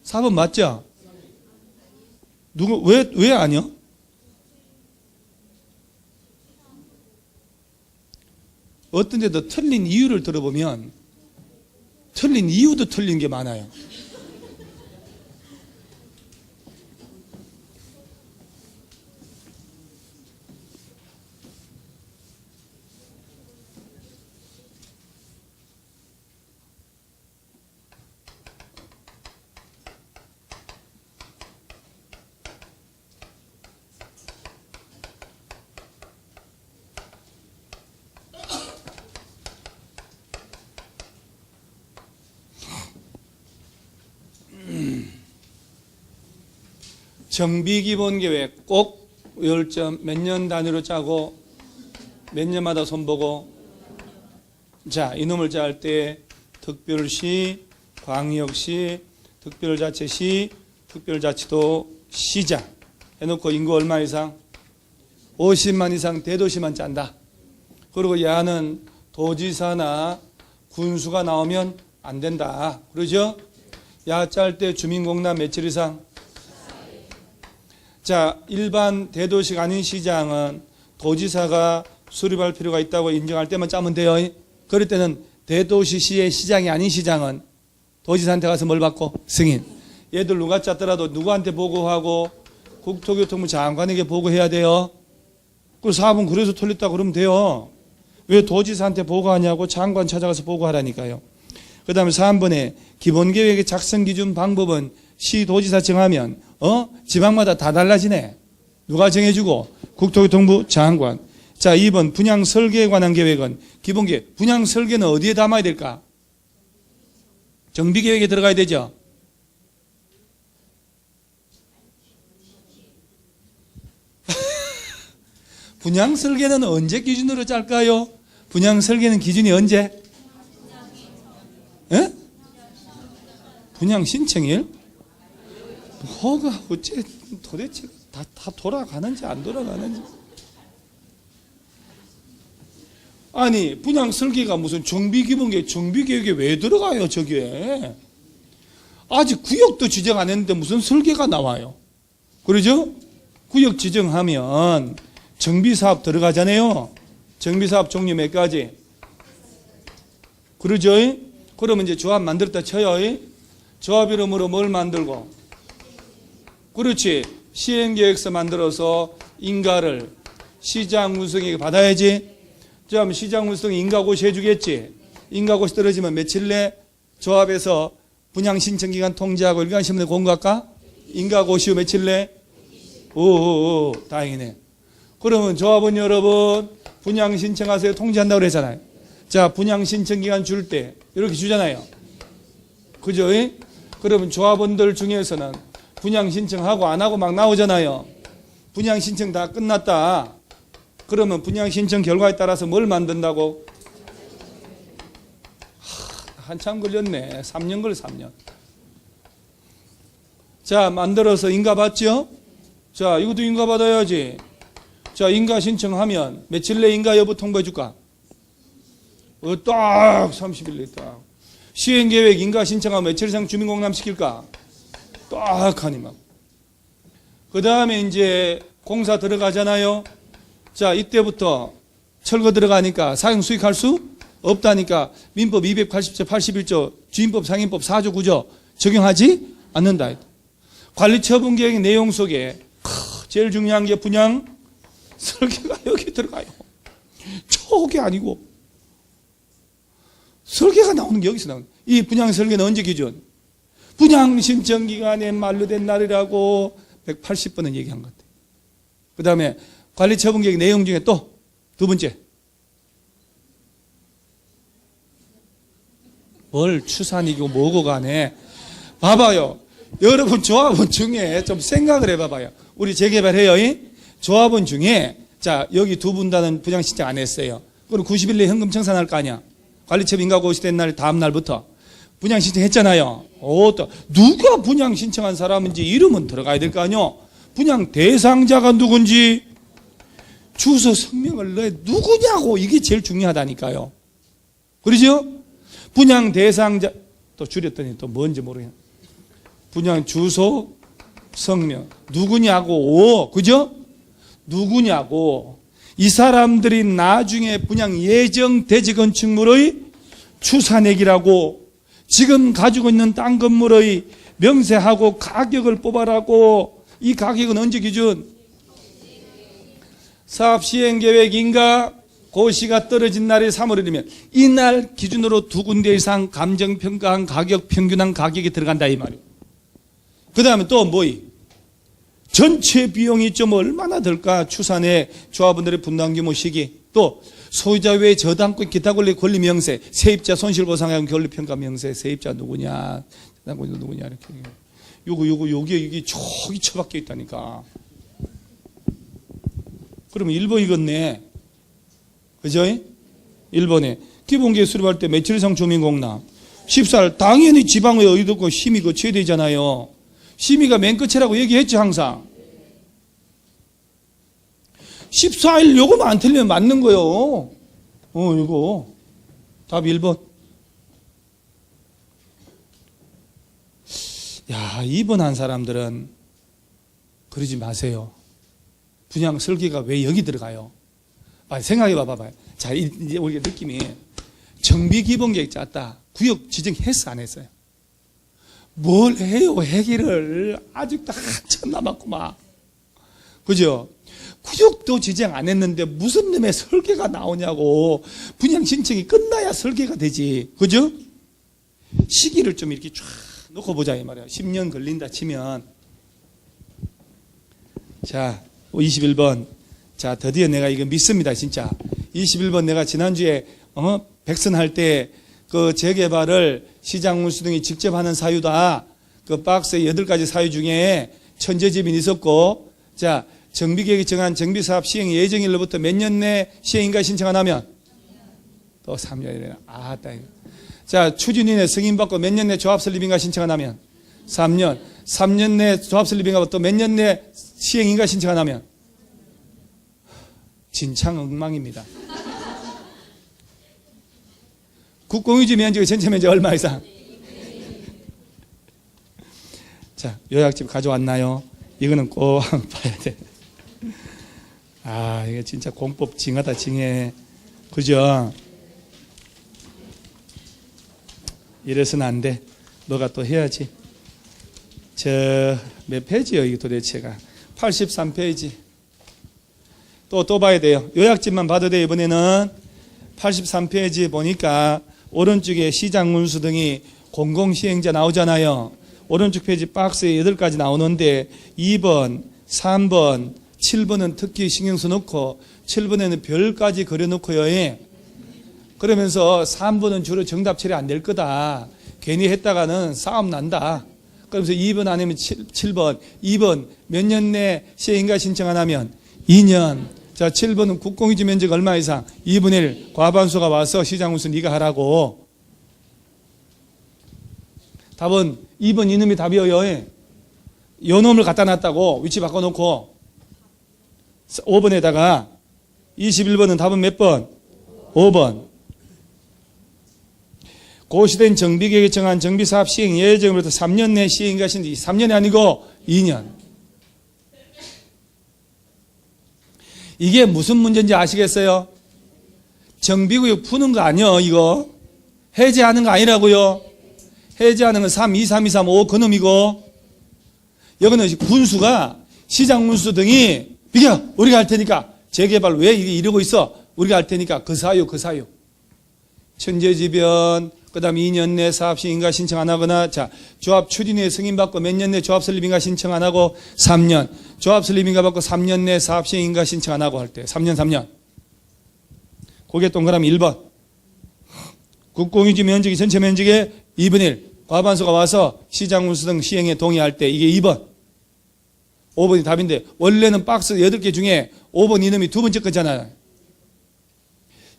4번 맞죠? 왜 아니요? 어떤 데도 틀린 이유를 들어보면 틀린 이유도 틀린 게 많아요. 정비기본계획 꼭 외울 점 몇 년 단위로 짜고 몇 년마다 손보고. 자, 이놈을 짤 때 특별시, 광역시, 특별자치시, 특별자치도, 시장 해놓고 인구 얼마 이상? 50만 이상 대도시만 짠다. 그리고 야는 도지사나 군수가 나오면 안 된다. 그러죠? 야 짤 때 주민공단 며칠 이상? 자, 일반 대도시가 아닌 시장은 도지사가 수립할 필요가 있다고 인정할 때만 짜면 돼요. 그럴 때는 대도시시의 시장이 아닌 시장은 도지사한테 가서 뭘 받고? 승인. 얘들 누가 짰더라도 누구한테 보고하고? 국토교통부 장관에게 보고해야 돼요. 그 4번 그래서 틀렸다 그러면 돼요. 왜 도지사한테 보고하냐고? 장관 찾아가서 보고하라니까요. 그 다음에 3번에 기본계획의 작성 기준 방법은 시도지사 정하면 지방마다 다 달라지네. 누가 정해주고? 국토교통부 장관. 자, 2번 분양 설계에 관한 계획은 기본계획. 분양 설계는 어디에 담아야 될까? 정비계획에 들어가야 되죠. 분양 설계는 언제 기준으로 짤까요? 분양 설계는 기준이 언제? 예? 분양 신청일? 뭐가 어째 도대체 다 돌아가는지 안 돌아가는지. 아니 분양 설계가 무슨 정비기본계획, 정비계획에 왜 들어가요 저기에? 아직 구역도 지정 안 했는데 무슨 설계가 나와요. 그러죠? 구역 지정하면 정비사업 들어가잖아요. 정비사업 종류 몇 가지? 그러죠? 그러면 이제 조합 만들었다 쳐요. 조합 이름으로 뭘 만들고? 그렇지. 시행계획서 만들어서 인가를 시장 운송에게 받아야지. 자, 시장 운송이 인가고시 해주겠지. 인가고시 떨어지면 며칠 내 조합에서 분양신청기간 통지하고 일간신문에 공고할까? 인가고시 후 며칠 내? 오, 다행이네. 그러면 조합원 여러분 분양신청하세요 통지한다고 그랬잖아요. 자, 분양신청기간 줄 때 이렇게 주잖아요. 그죠? 그러면 조합원들 중에서는 분양신청하고 안 하고 막 나오잖아요. 분양신청 다 끝났다. 그러면 분양신청 결과에 따라서 뭘 만든다고? 한참 걸렸네. 3년 걸려 3년. 자, 만들어서 인가 받죠? 자, 이것도 인가 받아야지. 자, 인가 신청하면 며칠 내 인가 여부 통보해 줄까? 딱 30일 내 딱. 시행계획 인가 신청하면 며칠 이상 주민공람 시킬까? 딱 하니만. 그 다음에 이제 공사 들어가잖아요. 자, 이때부터 철거 들어가니까 사용 수익할 수 없다니까 민법 280조 81조 주임법 상임법 4조 9조 적용하지 않는다. 관리처분계획의 내용 속에 제일 중요한 게 분양 설계가 여기 들어가요. 저게 아니고 설계가 나오는 게 여기서 나오는. 이 분양 설계는 언제 기준? 분양 신청 기간에 만료된 날이라고 180번은 얘기한 것 같아요. 그 다음에 관리처분계획 내용 중에 또 두 번째. 뭘 추산이고 뭐고 간에 봐봐요. 여러분 조합원 중에 좀 생각을 해봐봐요. 우리 재개발해요. 조합원 중에 자 여기 두 분단은 분양 신청 안 했어요. 그럼 90일 내에 현금 청산할 거 아니야. 관리처분 인가고시 된 날 다음 날부터 분양 신청했잖아요. 또 누가 분양 신청한 사람인지 이름은 들어가야 될 거 아니요. 분양 대상자가 누군지 주소 성명을 넣어야 누구냐고, 이게 제일 중요하다니까요. 그러죠? 분양 대상자, 또 줄였더니 또 뭔지 모르겠네. 분양 주소 성명 누구냐고, 그죠? 누구냐고. 이 사람들이 나중에 분양 예정 대지 건축물의 추산액이라고, 지금 가지고 있는 땅 건물의 명세하고 가격을 뽑아라고. 이 가격은 언제 기준? 사업 시행 계획인가 고시가 떨어진 날이 3월 1일이면 이날 기준으로 2군데 이상 감정평가한 가격, 평균한 가격이 들어간다 이 말이에요. 그 다음에 또 뭐이? 전체 비용이 좀 얼마나 들까? 추산에 조합원들의 분담 규모 시기, 또 소유자 외 저당권 기타 권리 명세, 세입자 손실보상하는 권리평가 명세, 세입자 누구냐, 저당권 누구냐, 이렇게. 여기 저기 처박혀 있다니까. 그러면 1번이겠네. 그죠? 1번에 기본계획 수립할 때 며칠 이상 주민공람 14일, 당연히 지방의 의도고 심의 거쳐야 되잖아요. 심의가 맨 끝이라고 얘기했죠 항상. 14일 요거만 안 틀리면 맞는 거요. 이거 답 1번. 야, 2번 한 사람들은 그러지 마세요. 분양 설계가 왜 여기 들어가요? 생각해 봐봐요. 자, 이제 우리가 느낌이 정비 기본계획 짰다. 구역 지정했어 안 했어요? 뭘 해요? 해결을 아직도 한참 남았구만. 그죠? 구역도 지정 안 했는데 무슨 놈의 설계가 나오냐고. 분양 신청이 끝나야 설계가 되지. 그죠? 시기를 좀 이렇게 쫙 놓고 보자 이 말이야. 10년 걸린다 치면. 자, 21번. 자, 드디어 내가 이거 믿습니다 진짜. 21번 내가 지난주에 백선할 때 그 재개발을 시장문수 등이 직접 하는 사유다. 그 박스에 8가지 사유 중에 천재지변이 있었고, 자, 정비계획이 정한 정비사업 시행 예정일로부터 몇 년 내 시행인가 신청 안 하면 또 3년이래요. 자, 추진인의 승인받고 몇 년 내 조합 설립인가 신청 안 하면 3년. 3년 내 조합 설립인가 또 몇 년 내 시행인가 신청 안 하면 진창 엉망입니다. 국공유지 면적의 전체 면적 얼마 이상? 자, 요약집 가져왔나요? 이거는 꼭 봐야 돼. 이거 진짜 공법 징하다 징해. 그죠? 이래서는 안 돼. 너가 또 해야지. 몇 페이지요 이게 도대체가? 83페이지. 또 봐야 돼요. 요약집만 봐도 돼. 이번에는 83페이지 보니까 오른쪽에 시장문수 등이 공공시행자 나오잖아요. 오른쪽 페이지 박스에 8가지 나오는데 2번, 3번, 7번은 특히 신경 써놓고 7번에는 별까지 그려놓고요. 그러면서 3번은 주로 정답 처리 안 될 거다. 괜히 했다가는 싸움 난다. 그러면서 2번 아니면 7번, 2번 몇 년 내 시행인가 신청 안 하면 2년. 자, 7번은 국공유지 면적 얼마 이상? 2분의 1. 과반수가 와서 시장문수 네가 하라고. 답은 2번 이놈이 답이에요. 요 놈을 갖다 놨다고 위치 바꿔놓고 5번에다가 21번은 답은 몇 번? 5번. 고시된 정비계획에 정한 정비사업 시행 예정으로부터 3년 내 시행인가 신청. 3년이 아니고 2년. 이게 무슨 문제인지 아시겠어요? 정비구역 푸는 거 아니요 이거. 해제하는 거 아니라고요. 해제하는 건 3, 2, 3, 2, 3, 5 그놈이고, 여기는 군수가 시장문수 등이 비켜 우리가 할 테니까 재개발 왜 이러고 있어? 우리가 할 테니까 그 사유. 천재지변, 그 다음 2년 내 사업시행인가 신청 안 하거나, 자, 조합 추진에 승인받고 몇 년 내 조합 설립인가 신청 안 하고 3년. 조합 설립인가 받고 3년 내 사업시행인가 신청 안 하고 할 때 3년. 그게 동그라미 1번. 국공유지 면적이 전체 면적의 2분의 1. 과반수가 와서 시장문수 등 시행에 동의할 때 이게 2번. 5번이 답인데 원래는 박스 8개 중에 5번 이놈이 두 번째 거잖아요.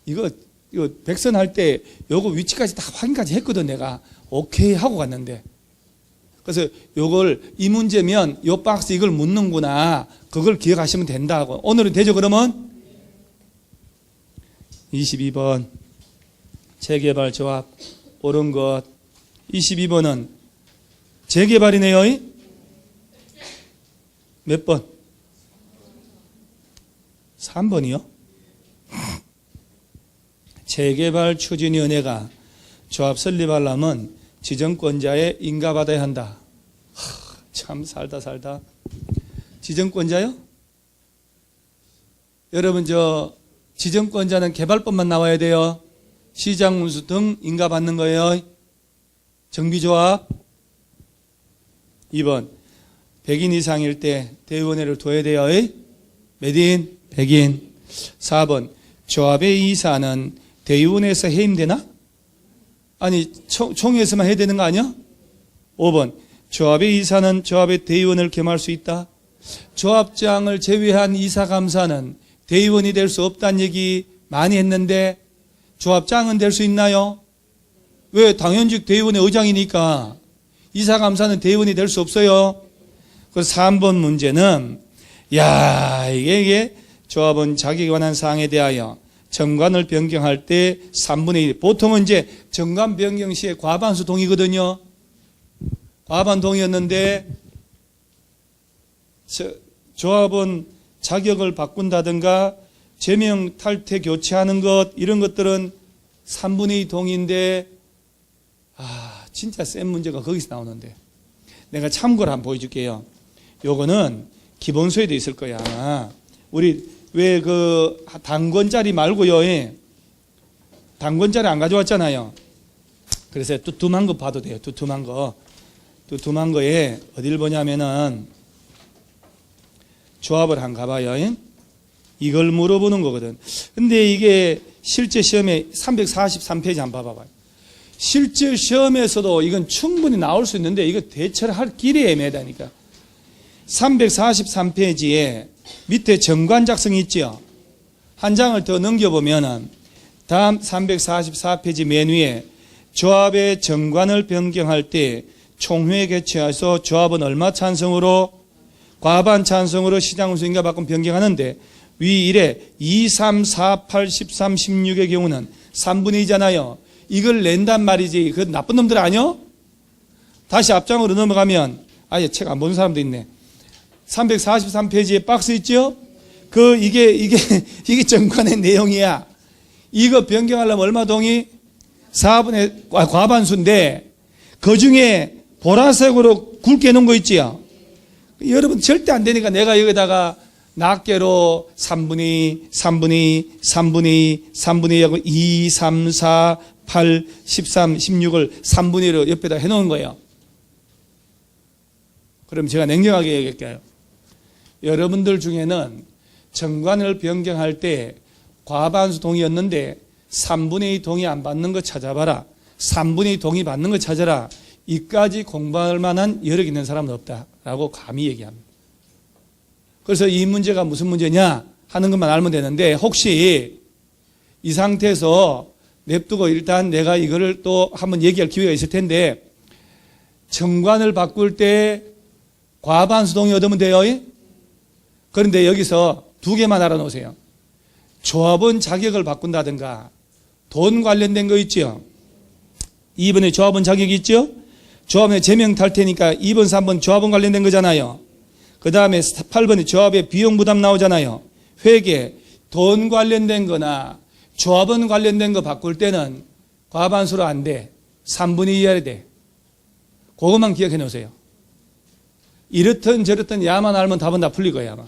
이거 이거 백선할 때 요거 위치까지 다 확인까지 했거든. 내가 오케이 하고 갔는데, 그래서 요걸 이 문제면 요 박스 이걸 묻는구나, 그걸 기억하시면 된다고. 오늘은 되죠? 그러면 22번 재개발 조합 옳은 것. 22번은 재개발이네요. 몇 번? 3번이요. 재개발 추진위원회가 조합 설립하려면 지정권자의 인가받아야 한다. 참 살다. 지정권자요? 여러분, 지정권자는 개발법만 나와야 돼요. 시장 운수 등 인가받는 거예요. 정비조합. 2번, 100인 이상일 때 대의원회를 둬야 돼요. 몇 인? 100인. 4번, 조합의 이사는 대의원회에서 해임되나? 아니, 총회에서만 해야 되는 거 아니야? 5번, 조합의 이사는 조합의 대의원을 겸할 수 있다. 조합장을 제외한 이사감사는 대의원이 될 수 없다는 얘기 많이 했는데 조합장은 될 수 있나요? 왜? 당연직 대의원의 의장이니까. 이사감사는 대의원이 될 수 없어요. 그래서 3번 문제는 이게 조합은 자기에 관한 사항에 대하여 정관을 변경할 때 3분의 1, 보통은 이제 정관 변경 시에 과반수 동의거든요. 과반 동의였는데 조합은 자격을 바꾼다든가 제명 탈퇴 교체하는 것, 이런 것들은 3분의 2 동의인데, 진짜 센 문제가 거기서 나오는데, 내가 참고를 한번 보여줄게요. 요거는 기본서에도 있을 거야, 아마. 우리 왜 단권 자리 말고요, 단권 자리 안 가져왔잖아요. 그래서 두툼한 거 봐도 돼요. 두툼한 거에 어딜 보냐면은 조합을 한 가봐요. 이걸 물어보는 거거든. 근데 이게 실제 시험에 343페이지 한번 봐봐요. 실제 시험에서도 이건 충분히 나올 수 있는데 이거 대처를 할 길이 애매하다니까. 343페이지에 밑에 정관 작성이 있죠. 한 장을 더 넘겨보면은 다음 344페이지 맨 위에 조합의 정관을 변경할 때 총회 개최해서 조합은 얼마 찬성으로? 과반 찬성으로 시장 운수 인가 바꿈 변경하는데 위 1에 2, 3, 4, 8, 13, 16의 경우는 3분의 2잖아요. 이걸 낸단 말이지. 그 나쁜 놈들 아니요? 다시 앞장으로 넘어가면, 아예 책 안 보는 사람도 있네. 343페이지에 박스 있죠? 이게 정관의 내용이야. 이거 변경하려면 얼마 동의? 4분의 과반수인데, 그 중에 보라색으로 굵게 놓은 거 있지요? 여러분 절대 안 되니까 내가 여기다가 낱개로 3분의 2 하고 2, 3, 4, 8, 13, 16을 3분의 1로 옆에다 해놓은 거예요. 그럼 제가 냉정하게 얘기할게요. 여러분들 중에는 정관을 변경할 때 과반수 동의였는데 3분의 2 동의 안 받는 거 찾아봐라. 3분의 2 동의 받는 거 찾아라. 이까지 공부할 만한 여력이 있는 사람은 없다라고 감히 얘기합니다. 그래서 이 문제가 무슨 문제냐 하는 것만 알면 되는데, 혹시 이 상태에서 냅두고 일단 내가 이거를 또 한번 얘기할 기회가 있을 텐데, 정관을 바꿀 때 과반수 동의 얻으면 돼요. 그런데 여기서 두 개만 알아놓으세요. 조합원 자격을 바꾼다든가 돈 관련된 거 있죠. 2번에 조합원 자격이 있죠. 조합의 제명 탈퇴니까 2번, 3번 조합원 관련된 거잖아요. 그 다음에 8번에 조합의 비용 부담 나오잖아요. 회계, 돈 관련된 거나 조합원 관련된 거 바꿀 때는 과반수로 안 돼. 3분의 2 해야 돼. 그것만 기억해 놓으세요. 이렇든 저렇든 야만 알면 답은 다 풀릴 거예요, 아마.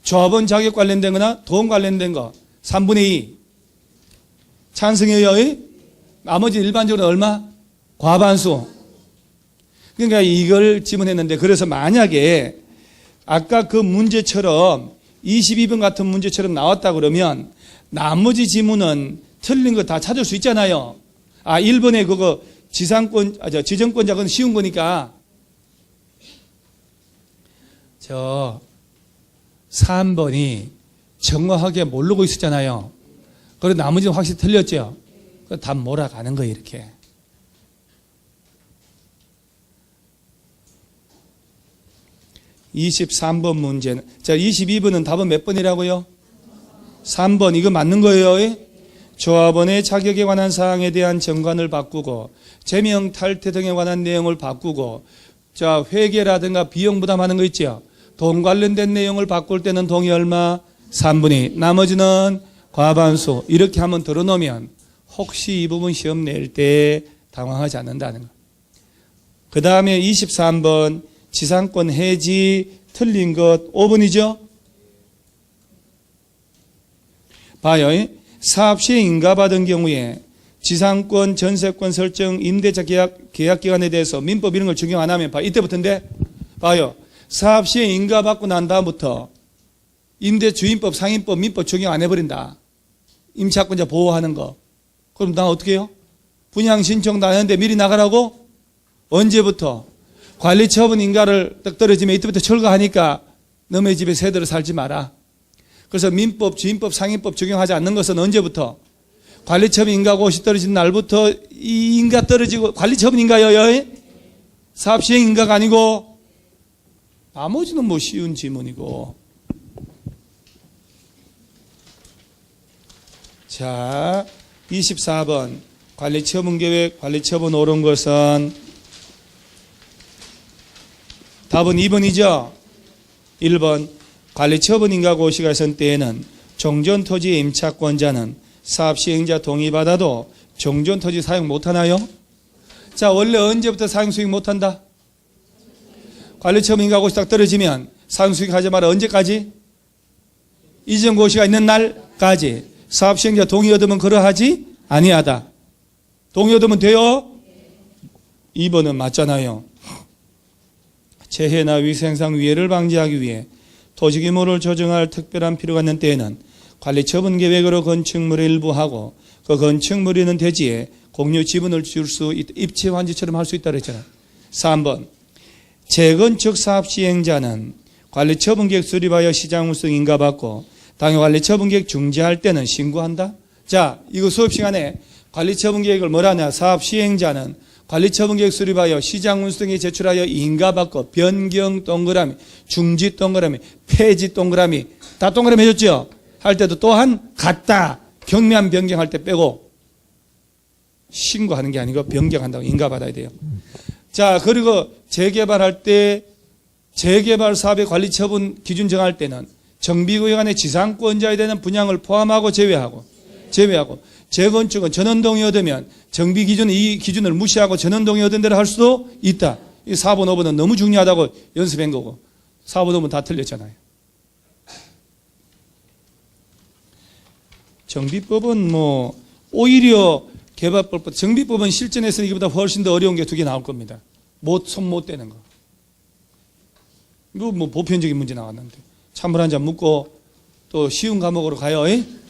조합원 자격 관련된 거나 돈 관련된 거 3분의 2 찬성해요. 나머지 일반적으로 얼마? 과반수. 그러니까 이걸 지문했는데, 그래서 만약에 아까 그 문제처럼 22번 같은 문제처럼 나왔다 그러면 나머지 지문은 틀린 거 다 찾을 수 있잖아요. 1번에 그거 지정권자는 쉬운 거니까 3번이 정확하게 모르고 있었잖아요. 그리고 나머지는 확실히 틀렸죠. 답 몰아가는 거예요, 이렇게. (23번) 문제는, 자, 22번은 답은 몇 번이라고요? 3번. 이거 맞는 거예요. 조합원의 자격에 관한 사항에 대한 정관을 바꾸고 제명 탈퇴 등에 관한 내용을 바꾸고, 자, 회계라든가 비용 부담하는 거 있죠. 돈 관련된 내용을 바꿀 때는 동의 얼마? 3분의 2. 나머지는 과반수. 이렇게 한번 들어놓으면 혹시 이 부분 시험 낼 때 당황하지 않는다는 거. 그 다음에 23번 지상권 해지 틀린 것 5번이죠. 봐요. 사업 시행 인가받은 경우에 지상권, 전세권 설정, 임대차 계약 기간에 대해서 민법 이런 걸 적용 안 하면 이때부터인데 봐요. 사업 시행 인가받고 난 다음부터 임대주인법, 상인법, 민법 적용 안 해버린다. 임차권자 보호하는 거. 그럼 나 어떻게 해요? 분양 신청도 안 했는데 미리 나가라고? 언제부터? 관리처분 인가를 딱 떨어지면 이때부터 철거하니까 너의 집에 새들어 살지 마라. 그래서 민법, 주인법, 상인법 적용하지 않는 것은 언제부터? 관리처분 인가가 50 떨어진 날부터 이 인가 떨어지고, 관리처분 인가요? 사업 시행 인가가 아니고, 나머지는 뭐 쉬운 지문이고. 자, 24번 관리처분 계획, 관리처분 옳은 것은 답은 2번이죠. 1번 관리처분 인가 고시가 선 때에는 종전토지의 임차권자는 사업 시행자 동의받아도 종전토지 사용 못하나요? 자, 원래 언제부터 사용 수익 못한다? 관리처분 인가 고시 딱 떨어지면 사용 수익 하지 마라. 언제까지? 이전 고시가 있는 날까지. 사업 시행자 동의 얻으면 그러하지 아니하다. 동의 얻으면 돼요? 2번은 맞잖아요. 재해나 위생상 위해를 방지하기 위해 토지 규모를 조정할 특별한 필요가 있는 때에는 관리처분 계획으로 건축물의 일부하고 그 건축물이 있는 대지에 공유 지분을 줄 수 있다. 입체 환지처럼 할 수 있다 그랬잖아요. 3번 재건축 사업 시행자는 관리처분 계획 수립하여 시장 운송 인가받고 당해 관리처분 계획 중지할 때는 신고한다. 자, 이거 수업 시간에 관리처분 계획을 뭐라냐? 사업 시행자는 관리처분 계획 수립하여 시장 운송에 제출하여 인가받고 변경 동그라미, 중지 동그라미, 폐지 동그라미 다 동그라미 해줬죠? 할 때도 또한 같다. 경미한 변경할 때 빼고 신고하는 게 아니고 변경한다고 인가받아야 돼요. 자, 그리고 재개발할 때 재개발 사업의 관리처분 기준 정할 때는 정비구역 안에 지상권자에 대한 분양을 포함하고 제외하고 재건축은 전원동의 얻으면 정비 기준 이 기준을 무시하고 전원동의 얻은 대로 할 수도 있다. 이 4번, 5번은 너무 중요하다고 연습한 거고 4번, 5번 다 틀렸잖아요. 정비법은 뭐 오히려 개발법보다 정비법은 실전에서 이거보다 훨씬 더 어려운 게 2개 나올 겁니다. 손 못 대는 거. 이거 뭐 보편적인 문제 나왔는데 찬물 한 잔 묻고 또 쉬운 과목으로 가요.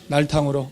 날탕으로.